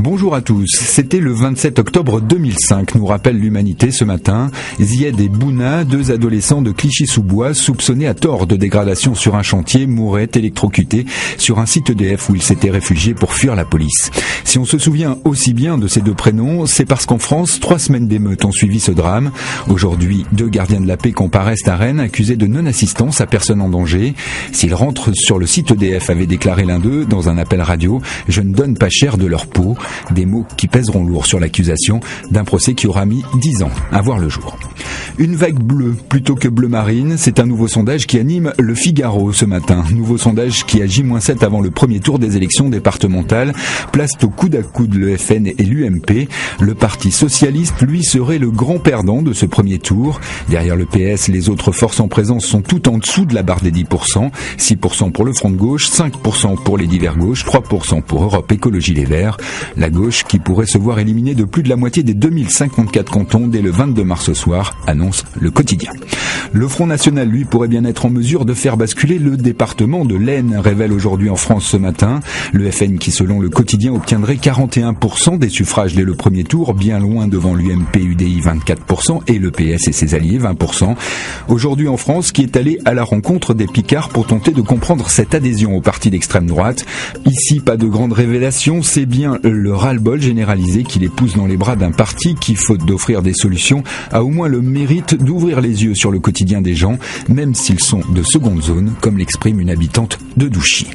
Bonjour à tous, c'était le 27 octobre 2005, nous rappelle l'Humanité ce matin. Zied et Bouna, deux adolescents de Clichy-sous-Bois, soupçonnés à tort de dégradation sur un chantier, mouraient électrocutés sur un site EDF où ils s'étaient réfugiés pour fuir la police. Si on se souvient aussi bien de ces deux prénoms, c'est parce qu'en France, 3 semaines d'émeutes ont suivi ce drame. Aujourd'hui, 2 gardiens de la paix comparaissent à Rennes, accusés de non-assistance à personne en danger. S'ils rentrent sur le site EDF, avait déclaré l'un d'eux dans un appel radio, « Je ne donne pas cher de leur peau ». Des mots qui pèseront lourd sur l'accusation d'un procès qui aura mis 10 ans à voir le jour. Une vague bleue plutôt que bleu marine, c'est un nouveau sondage qui anime le Figaro ce matin. Nouveau sondage qui à J-7 avant le premier tour des élections départementales place au coude à coude le FN et l'UMP. Le Parti socialiste, lui, serait le grand perdant de ce premier tour. Derrière le PS, les autres forces en présence sont tout en dessous de la barre des 10%. 6% pour le Front de gauche, 5% pour les Divers gauche, 3% pour Europe Écologie Les Verts. La gauche qui pourrait se voir éliminée de plus de la moitié des 2054 cantons dès le 22 mars au soir, annonce le quotidien. Le Front National, lui, pourrait bien être en mesure de faire basculer le département de l'Aisne, révèle aujourd'hui en France ce matin. Le FN qui, selon le quotidien, obtiendrait 41% des suffrages dès le premier tour, bien loin devant l'UMP-UDI 24% et le PS et ses alliés 20%. Aujourd'hui en France, qui est allé à la rencontre des Picards pour tenter de comprendre cette adhésion au parti d'extrême droite. Ici, pas de grande révélation, c'est bien le ras-le-bol généralisé qui les pousse dans les bras d'un parti qui, faute d'offrir des solutions, a au moins le mérite d'ouvrir les yeux sur le quotidien des gens, même s'ils sont de seconde zone, comme l'exprime une habitante de Douchy.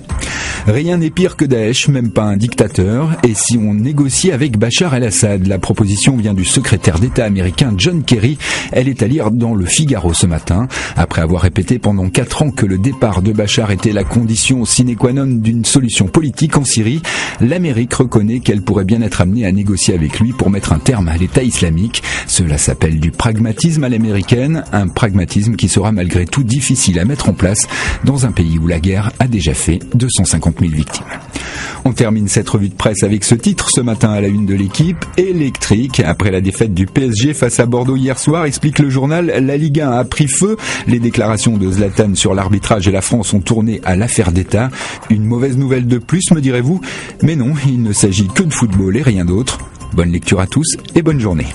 Rien n'est pire que Daesh, même pas un dictateur, et si on négocie avec Bachar el-Assad, la proposition vient du secrétaire d'État américain John Kerry, elle est à lire dans le Figaro ce matin. Après avoir répété pendant 4 ans que le départ de Bachar était la condition sine qua non d'une solution politique en Syrie, l'Amérique reconnaît qu'elle pourrait bien être amenée à négocier avec lui pour mettre un terme à l'État islamique. Cela s'appelle du pragmatisme à l'américaine, un pragmatisme qui sera malgré tout difficile à mettre en place dans un pays où la guerre a déjà fait 250 000 victimes. On termine cette revue de presse avec ce titre ce matin à la une de l'Équipe, électrique. Après la défaite du PSG face à Bordeaux hier soir, explique le journal, la Ligue 1 a pris feu. Les déclarations de Zlatan sur l'arbitrage et la France ont tourné à l'affaire d'État. Une mauvaise nouvelle de plus, me direz-vous? Mais non, il ne s'agit que de football et rien d'autre. Bonne lecture à tous et bonne journée.